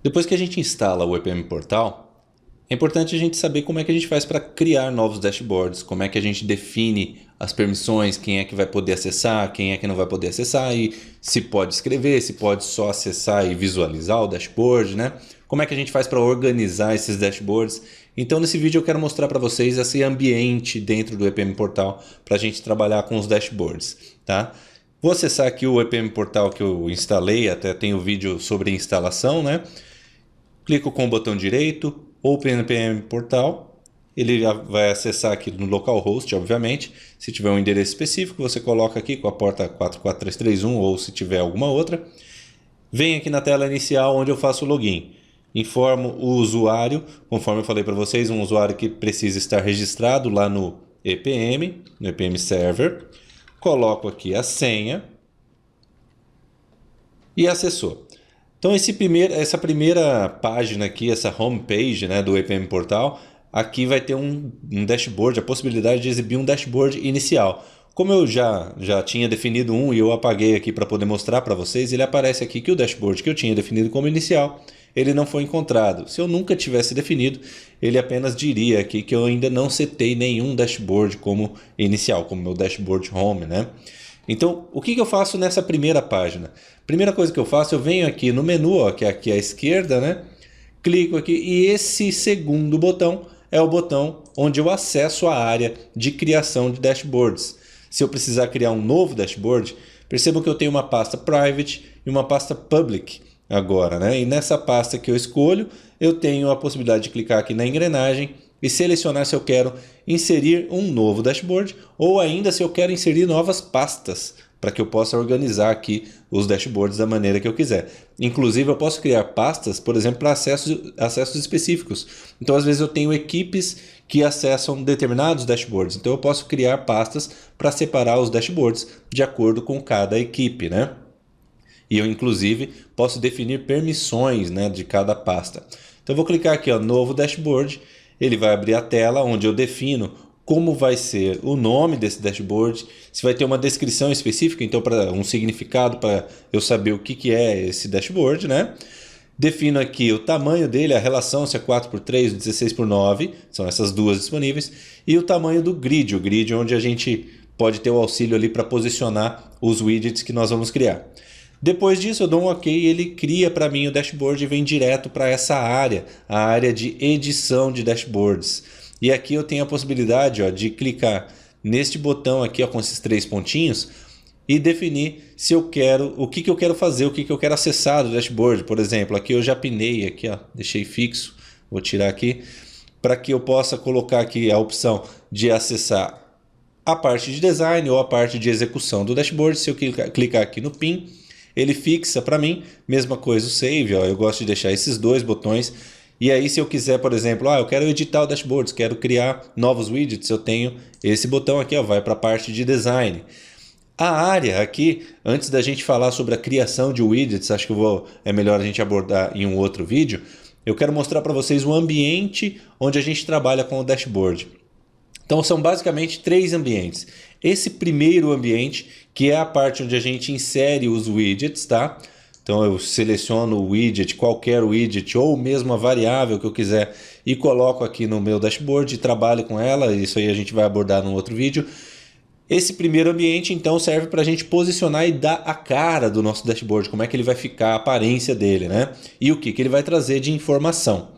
Depois que a gente instala o EPM Portal, é importante a gente saber como é que a gente faz para criar novos dashboards, como é que a gente define as permissões, quem é que vai poder acessar, quem é que não vai poder acessar, e se pode escrever, se pode só acessar e visualizar o dashboard, né? Como é que a gente faz para organizar esses dashboards. Então nesse vídeo eu quero mostrar para vocês esse ambiente dentro do EPM Portal para a gente trabalhar com os dashboards, tá? Vou acessar aqui o EPM Portal que eu instalei, até tem o vídeo sobre instalação, né? Clico com o botão direito, Open EPM Portal, ele já vai acessar aqui no localhost, obviamente. Se tiver um endereço específico, você coloca aqui com a porta 44331 ou se tiver alguma outra. Vem aqui na tela inicial onde eu faço o login. Informo o usuário, conforme eu falei para vocês, um usuário que precisa estar registrado lá no EPM Server. Coloco aqui a senha e acessou. Então essa primeira página aqui, essa homepage, né, do EPM Portal, aqui vai ter um dashboard, a possibilidade de exibir um dashboard inicial. Como eu já tinha definido um e eu apaguei aqui para poder mostrar para vocês, ele aparece aqui que o dashboard que eu tinha definido como inicial, ele não foi encontrado. Se eu nunca tivesse definido, ele apenas diria aqui que eu ainda não setei nenhum dashboard como inicial, como meu dashboard home, né? Então, o que eu faço nessa primeira página? Primeira coisa que eu faço, eu venho aqui no menu, ó, que é aqui à esquerda, né? Clico aqui e esse segundo botão é o botão onde eu acesso a área de criação de dashboards. Se eu precisar criar um novo dashboard, percebam que eu tenho uma pasta private e uma pasta public agora, né? E nessa pasta que eu escolho, eu tenho a possibilidade de clicar aqui na engrenagem e selecionar se eu quero inserir um novo dashboard ou ainda se eu quero inserir novas pastas para que eu possa organizar aqui os dashboards da maneira que eu quiser. Inclusive eu posso criar pastas, por exemplo, para acessos específicos. Então às vezes eu tenho equipes que acessam determinados dashboards. Então eu posso criar pastas para separar os dashboards de acordo com cada equipe, né? E eu inclusive posso definir permissões, né, de cada pasta. Então eu vou clicar aqui, ó, novo dashboard. Ele vai abrir a tela onde eu defino como vai ser o nome desse dashboard, se vai ter uma descrição específica, então para um significado para eu saber o que é esse dashboard, né? Defino aqui o tamanho dele, a relação, se é 4x3 ou 16x9, são essas duas disponíveis, e o tamanho do grid, o grid onde a gente pode ter o auxílio ali para posicionar os widgets que nós vamos criar. Depois disso eu dou um OK e ele cria para mim o dashboard e vem direto para essa área, a área de edição de dashboards. E aqui eu tenho a possibilidade, ó, de clicar neste botão aqui, ó, com esses três pontinhos e definir se eu quero, o que eu quero fazer, o que eu quero acessar do dashboard. Por exemplo, aqui eu já pinei, aqui, ó, deixei fixo, vou tirar aqui, para que eu possa colocar aqui a opção de acessar a parte de design ou a parte de execução do dashboard. Se eu clicar aqui no pin, ele fixa para mim, mesma coisa o save, ó, eu gosto de deixar esses dois botões. E aí se eu quiser, por exemplo, eu quero editar o dashboard, quero criar novos widgets, eu tenho esse botão aqui, ó, vai para a parte de design. A área aqui, antes da gente falar sobre a criação de widgets, acho que é melhor a gente abordar em um outro vídeo, eu quero mostrar para vocês o ambiente onde a gente trabalha com o dashboard. Então são basicamente três ambientes. Esse primeiro ambiente, que é a parte onde a gente insere os widgets, tá? Então eu seleciono o widget, qualquer widget ou mesmo a variável que eu quiser e coloco aqui no meu dashboard e trabalho com ela. Isso aí a gente vai abordar num outro vídeo. Esse primeiro ambiente então serve para a gente posicionar e dar a cara do nosso dashboard, como é que ele vai ficar, a aparência dele, né? E o que ele vai trazer de informação.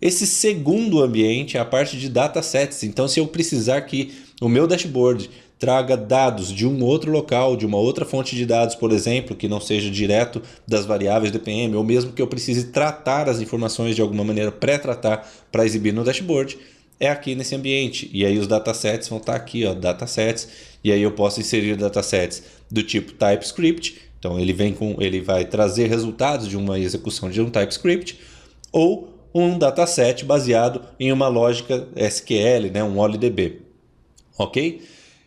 Esse segundo ambiente é a parte de datasets. Então se eu precisar que o meu dashboard traga dados de um outro local, de uma outra fonte de dados, por exemplo, que não seja direto das variáveis do EPM, ou mesmo que eu precise tratar as informações de alguma maneira, pré-tratar para exibir no dashboard, é aqui nesse ambiente. E aí os datasets vão estar aqui, ó, datasets, e aí eu posso inserir datasets do tipo TypeScript, então ele vai trazer resultados de uma execução de um TypeScript, ou um dataset baseado em uma lógica SQL, né, um OLDB, ok?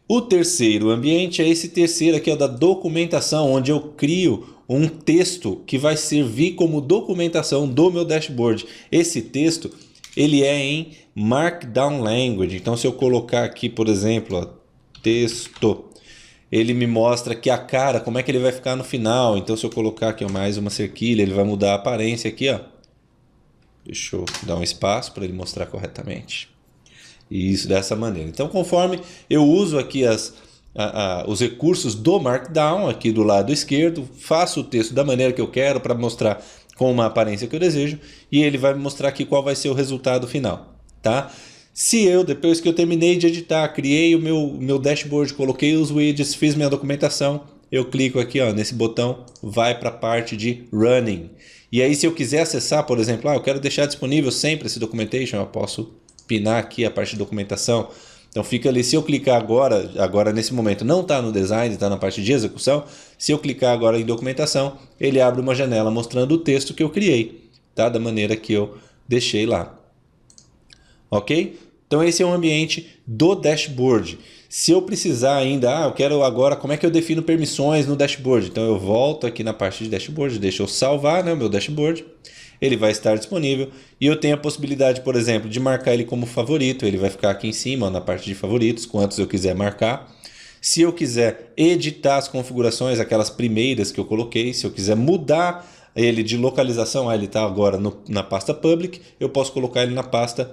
O terceiro ambiente é esse terceiro aqui, ó, da documentação, onde eu crio um texto que vai servir como documentação do meu dashboard. Esse texto ele é em Markdown Language. Então se eu colocar aqui, por exemplo, ó, texto, ele me mostra que como é que ele vai ficar no final. Então se eu colocar aqui, ó, mais uma cerquilha, ele vai mudar a aparência aqui, ó. Deixa eu dar um espaço para ele mostrar corretamente. Isso, dessa maneira. Então, conforme eu uso aqui os recursos do Markdown, aqui do lado esquerdo, faço o texto da maneira que eu quero para mostrar com uma aparência que eu desejo, e ele vai me mostrar aqui qual vai ser o resultado final, tá? Se eu, depois que eu terminei de editar, criei o meu dashboard, coloquei os widgets, fiz minha documentação, eu clico aqui ó, nesse botão, vai para a parte de Running. E aí se eu quiser acessar, por exemplo, eu quero deixar disponível sempre esse documentation, eu posso pinar aqui a parte de documentação. Então fica ali, se eu clicar agora nesse momento não está no design, está na parte de execução, se eu clicar agora em documentação, ele abre uma janela mostrando o texto que eu criei, tá? Da maneira que eu deixei lá. Ok? Então esse é o ambiente do dashboard. Se eu precisar ainda, eu quero agora, como é que eu defino permissões no dashboard? Então eu volto aqui na parte de dashboard, deixa eu salvar, né, o meu dashboard. Ele vai estar disponível e eu tenho a possibilidade, por exemplo, de marcar ele como favorito. Ele vai ficar aqui em cima, ó, na parte de favoritos, quantos eu quiser marcar. Se eu quiser editar as configurações, aquelas primeiras que eu coloquei, se eu quiser mudar ele de localização, ele está agora na pasta public, eu posso colocar ele na pasta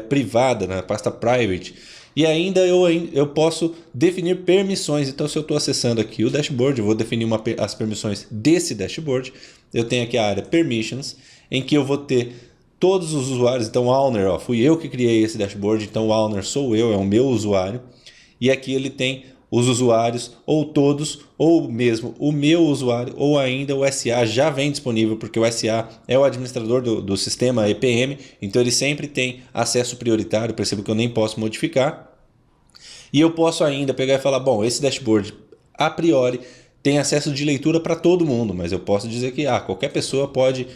privada, na pasta private. E ainda eu posso definir permissões. Então, se eu estou acessando aqui o dashboard, eu vou definir as permissões desse dashboard. Eu tenho aqui a área Permissions, em que eu vou ter todos os usuários. Então, o owner, ó, fui eu que criei esse dashboard, então o owner sou eu, é o meu usuário. E aqui ele tem os usuários, ou todos, ou mesmo o meu usuário, ou ainda o SA já vem disponível, porque o SA é o administrador do sistema EPM, então ele sempre tem acesso prioritário, percebo que eu nem posso modificar. E eu posso ainda pegar e falar, bom, esse dashboard a priori tem acesso de leitura para todo mundo, mas eu posso dizer que qualquer pessoa pode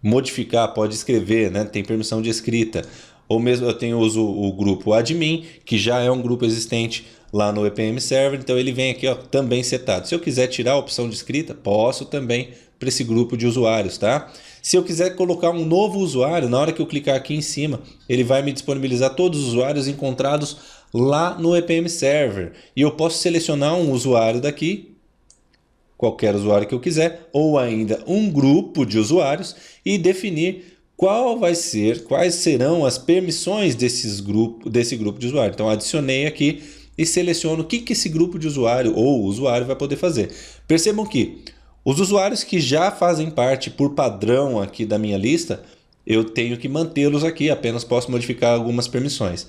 modificar, pode escrever, né? Tem permissão de escrita. Ou mesmo eu uso o grupo admin, que já é um grupo existente lá no EPM Server, então ele vem aqui ó, também setado. Se eu quiser tirar a opção de escrita, posso também para esse grupo de usuários, tá? Se eu quiser colocar um novo usuário, na hora que eu clicar aqui em cima, ele vai me disponibilizar todos os usuários encontrados lá no EPM Server. E eu posso selecionar um usuário daqui, qualquer usuário que eu quiser, ou ainda um grupo de usuários e definir quais serão as permissões desse grupo de usuário. Então adicionei aqui e seleciono o que esse grupo de usuário ou usuário vai poder fazer. Percebam que os usuários que já fazem parte por padrão aqui da minha lista, eu tenho que mantê-los aqui, apenas posso modificar algumas permissões.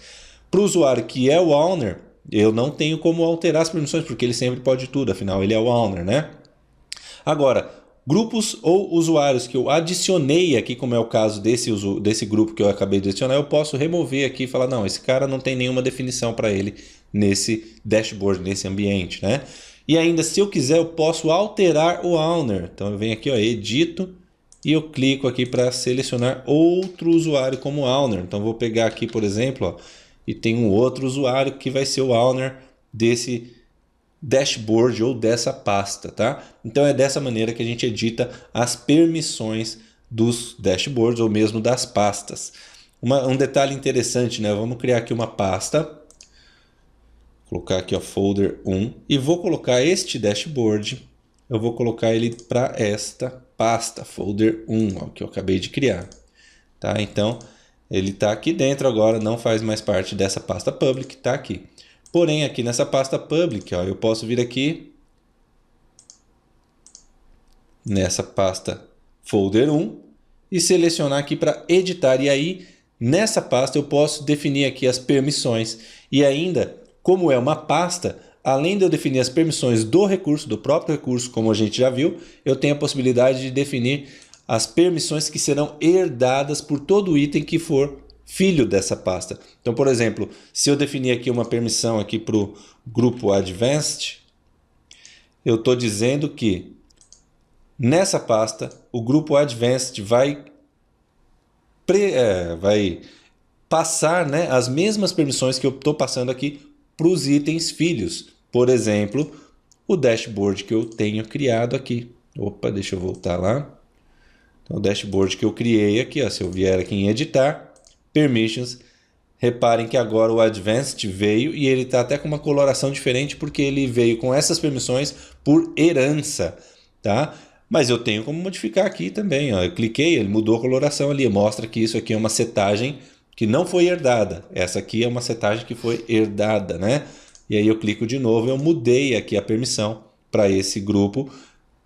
Para o usuário que é o owner, eu não tenho como alterar as permissões, porque ele sempre pode tudo, afinal ele é o owner, né? Agora, grupos ou usuários que eu adicionei aqui, como é o caso desse grupo que eu acabei de adicionar, eu posso remover aqui e falar, não, esse cara não tem nenhuma definição para ele nesse dashboard, nesse ambiente, né? E ainda, se eu quiser, eu posso alterar o owner. Então eu venho aqui, ó, edito e eu clico aqui para selecionar outro usuário como owner. Então vou pegar aqui, por exemplo, ó, e tem um outro usuário que vai ser o owner desse dashboard ou dessa pasta, tá? Então é dessa maneira que a gente edita as permissões dos dashboards ou mesmo das pastas. Um detalhe interessante, né? Vamos criar aqui uma pasta, colocar aqui o folder 1 e vou colocar este dashboard, eu vou colocar ele para esta pasta, folder 1, ó, que eu acabei de criar, tá? Então ele está aqui dentro agora, não faz mais parte dessa pasta public, está aqui. Porém, aqui nessa pasta public, ó, eu posso vir aqui nessa pasta folder 1 e selecionar aqui para editar. E aí, nessa pasta, eu posso definir aqui as permissões. E ainda, como é uma pasta, além de eu definir as permissões do recurso, do próprio recurso, como a gente já viu, eu tenho a possibilidade de definir as permissões que serão herdadas por todo item que for filho dessa pasta. Então, por exemplo, se eu definir aqui uma permissão aqui para o grupo Advanced, eu estou dizendo que nessa pasta o grupo Advanced vai passar, né, as mesmas permissões que eu estou passando aqui para os itens filhos. Por exemplo, o dashboard que eu tenho criado aqui. Opa, deixa eu voltar lá. Então, o dashboard que eu criei aqui, ó, se eu vier aqui em editar, Permissions, reparem que agora o Advanced veio e ele está até com uma coloração diferente porque ele veio com essas permissões por herança, tá? Mas eu tenho como modificar aqui também. Ó. Eu cliquei, ele mudou a coloração ali. Mostra que isso aqui é uma setagem que não foi herdada. Essa aqui é uma setagem que foi herdada, né? E aí eu clico de novo, eu mudei aqui a permissão para esse grupo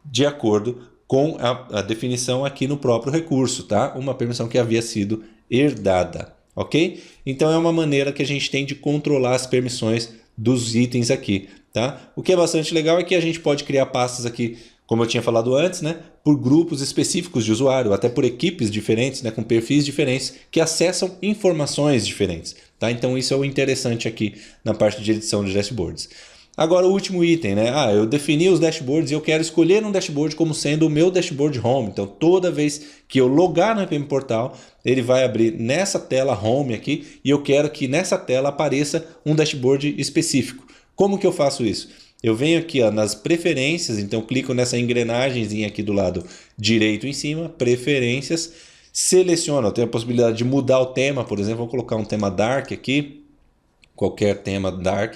de acordo com a definição aqui no próprio recurso, tá? Uma permissão que havia sido herdada, ok? Então é uma maneira que a gente tem de controlar as permissões dos itens aqui, tá? O que é bastante legal é que a gente pode criar pastas aqui, como eu tinha falado antes, né, por grupos específicos de usuário, até por equipes diferentes, né, com perfis diferentes, que acessam informações diferentes. Tá? Então isso é o interessante aqui na parte de edição de dashboards. Agora o último item, né? Eu defini os dashboards e eu quero escolher um dashboard como sendo o meu dashboard home. Então toda vez que eu logar no EPM Portal, ele vai abrir nessa tela home aqui e eu quero que nessa tela apareça um dashboard específico. Como que eu faço isso? Eu venho aqui ó, nas preferências, então clico nessa engrenagemzinha aqui do lado direito em cima, preferências, seleciono, eu tenho a possibilidade de mudar o tema, por exemplo, vou colocar um tema dark aqui, qualquer tema dark,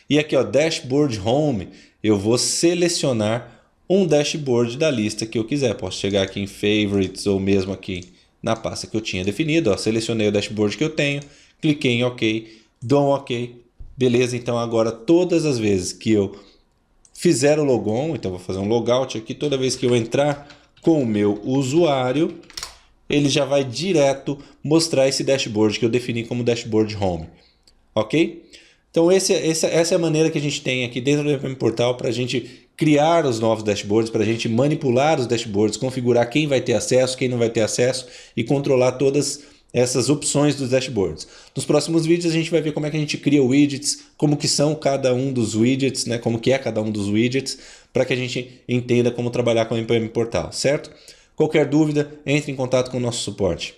e aqui ó, dashboard home, eu vou selecionar um dashboard da lista que eu quiser, posso chegar aqui em favorites ou mesmo aqui na pasta que eu tinha definido, ó, selecionei o dashboard que eu tenho, cliquei em OK, dou um OK, beleza, então agora todas as vezes que eu fizer o logon, então vou fazer um logout aqui, toda vez que eu entrar com o meu usuário, ele já vai direto mostrar esse dashboard que eu defini como dashboard home, ok? Então essa é a maneira que a gente tem aqui dentro do EPM Portal para a gente criar os novos dashboards, para a gente manipular os dashboards, configurar quem vai ter acesso, quem não vai ter acesso e controlar todas essas opções dos dashboards. Nos próximos vídeos a gente vai ver como é que a gente cria widgets, como que são cada um dos widgets, né? Como que é cada um dos widgets, para que a gente entenda como trabalhar com o EPM Portal, certo? Qualquer dúvida, entre em contato com o nosso suporte.